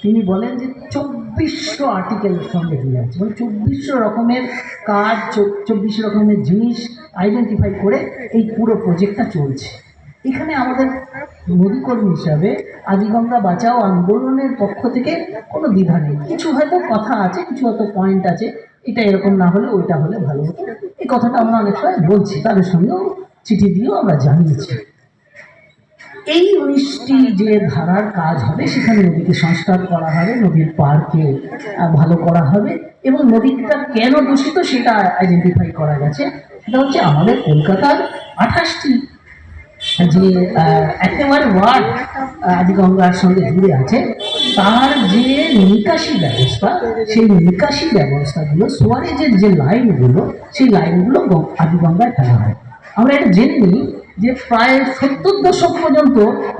তিনি বলেন যে 2400 আর্টিকেলের সঙ্গে জুড়ে আছে, মানে 2400 রকমের কাজ, 2400 রকমের জিনিস আইডেন্টিফাই করে এই পুরো প্রজেক্টটা চলছে। এখানে আমাদের নদীকর্মী হিসাবে আদিগঙ্গা বাঁচাও আন্দোলনের পক্ষ থেকে কোনো দ্বিধা নেই। কিছু হয়তো কথা আছে, কিছু হয়তো পয়েন্ট আছে, এটা এরকম না হলে ওইটা হলে ভালো হতো, এই কথাটা আমরা অনেক সময় বলছি, তাদের সঙ্গেও চিঠি দিয়েও আমরা জানিয়েছি। এই 19টি যে ধারার কাজ হবে, সেখানে নদীকে সংস্কার করা হবে, নদীর পাড়কে ভালো করা হবে, এবং নদীটা কেন দূষিত সেটা আইডেন্টিফাই করা গেছে। সেটা হচ্ছে আমাদের কলকাতার 28টি যে একেবারে ওয়ার্ড আদিগঙ্গার সঙ্গে জুড়ে আছে, তার যে নিকাশি ব্যবস্থা, সেই নিকাশি ব্যবস্থাগুলো, সোয়ারেজের যে লাইনগুলো, সেই লাইনগুলো আদিগঙ্গায় ফেলা হয়। আমরা এটা জেনে নিই যে প্রায় 70 দশক পর্যন্ত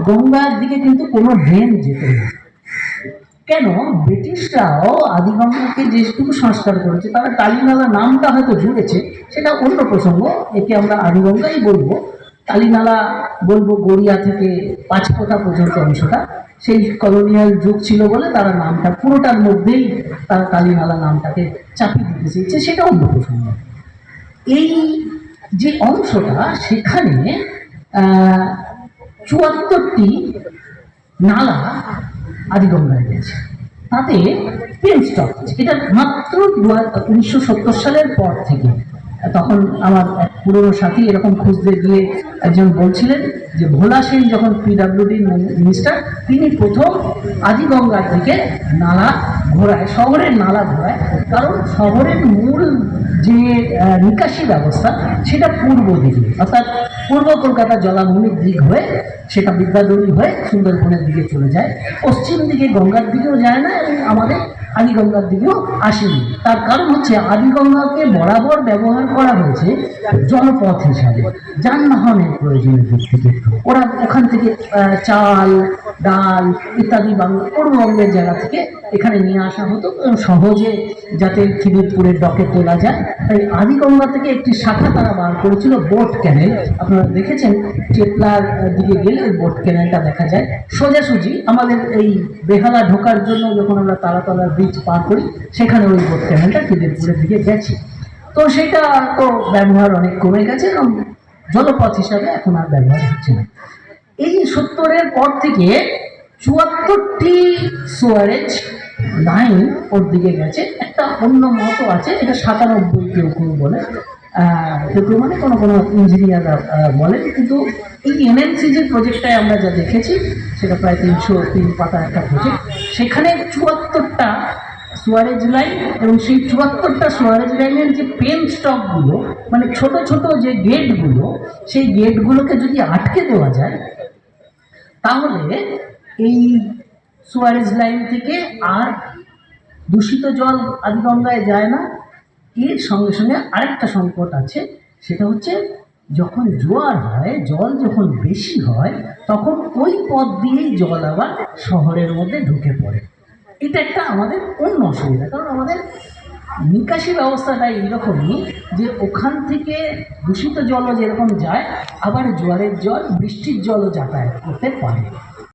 গঙ্গার দিকে কিন্তু কোনো ড্রেন যেত না। কেন? ব্রিটিশরাও আদিগঙ্গাকে যেটুকু সংস্কার করেছে, তারা কালীনালা নামটা হয়তো জুড়েছে, সেটা অন্য প্রসঙ্গ, একে আমরা আদিগঙ্গাই বলবো। কালীনালা বলবো গড়িয়া থেকে পাঁচপোতা পর্যন্ত অংশটা, সেই কলোনিয়াল যুগ ছিল বলে তারা নামটা পুরোটার মধ্যেই তারা কালীনালা নামটাকে চাপিয়ে দিতে চেয়েছে, সেটা অন্য প্রসঙ্গ। এই যে অংশটা, সেখানে 74টি নালা আদিগঙ্গায় গেছে, তাতে পেন স্টক আছে। এটা মাত্র 1970 সালের পর থেকে। তখন আমার এক পুরনো সাথী এরকম খুঁজতে গিয়ে একজন বলছিলেন যে ভোলা সেন যখন পিডাব্লিউডি মিনিস্টার, তিনি প্রথম আদিগঙ্গার দিকে নালা ঘোরায়, শহরের নালা ঘোরায়, কারণ শহরের মূল যে নিকাশি ব্যবস্থা সেটা পূর্ব দিকে, অর্থাৎ পূর্ব কলকাতা জলাভূমির দিক হয়ে সেটা বিদ্যাধরী হয়ে সুন্দরবনের দিকে চলে যায়, পশ্চিম দিকে গঙ্গার দিকেও যায় না, এবং আমাদের আদিগঙ্গার দিকেও আসেনি। তার কারণ হচ্ছে আদিগঙ্গাকে বরাবর ব্যবহার করা হয়েছে জলপথ হিসাবে, যানবাহনের প্রয়োজনের দিক থেকে। ওরা ওখান থেকে চাল, ডাল ইত্যাদি পূর্ববঙ্গের জায়গা থেকে এখানে নিয়ে আসা হতো, সহজে যাতে খিদিরপুরের ডকে তোলা যায়। তাই আদিগঙ্গা থেকে একটি শাখা তারা বার করেছিল, বোট ক্যানেল। আপনারা দেখেছেন চেতলার দিকে গেলে ওই বোট ক্যানেলটা দেখা যায়। সোজাসুজি আমাদের এই বেহালা ঢোকার জন্য যখন আমরা তারাতলার ব্রিজ পার করি, সেখানে ওই বোট ক্যানেলটা খিদিরপুরের দিকে গেছে। তো সেটা তো ব্যবহার অনেক কমে গেছে এবং জলপথ হিসাবে এখন আর ব্যবহার হচ্ছে না। এই 70-এর পর থেকে 74টি সোয়ারেজ লাইন ওর দিকে গেছে। একটা অন্য মতো আছে, এটা 97 কেউ কেউ বলে, কেউ কেউ মানে কোনো কোনো ইঞ্জিনিয়াররা বলেন, কিন্তু এই এনএলসি যে প্রজেক্টটায় আমরা যা দেখেছি সেটা প্রায় 303 পাতা একটা প্রজেক্ট। সেখানে 74টা সোয়ারেজ লাইন, এবং সেই 74টা সোয়ারেজ লাইনের যে পেন স্টকগুলো, মানে ছোট ছোট যে গেটগুলো, সেই গেটগুলোকে যদি আটকে দেওয়া যায়, তাহলে এই সোয়ারেজ লাইন থেকে আর দূষিত জল আদিগঙ্গায় যায় না। এর সঙ্গে সঙ্গে আরেকটা সংকট আছে, সেটা হচ্ছে যখন জোয়ার হয়, জল যখন বেশি হয়, তখন ওই পথ দিয়েই জল আবার শহরের মধ্যে ঢুকে পড়ে। এটা একটা আমাদের অন্য অসুবিধা, কারণ আমাদের নিকাশি ব্যবস্থাটা এইরকমই যে ওখান থেকে দূষিত জলও যেরকম যায়, আবার জোয়ারের জল, বৃষ্টির জলও যাতায়াত করতে পারে।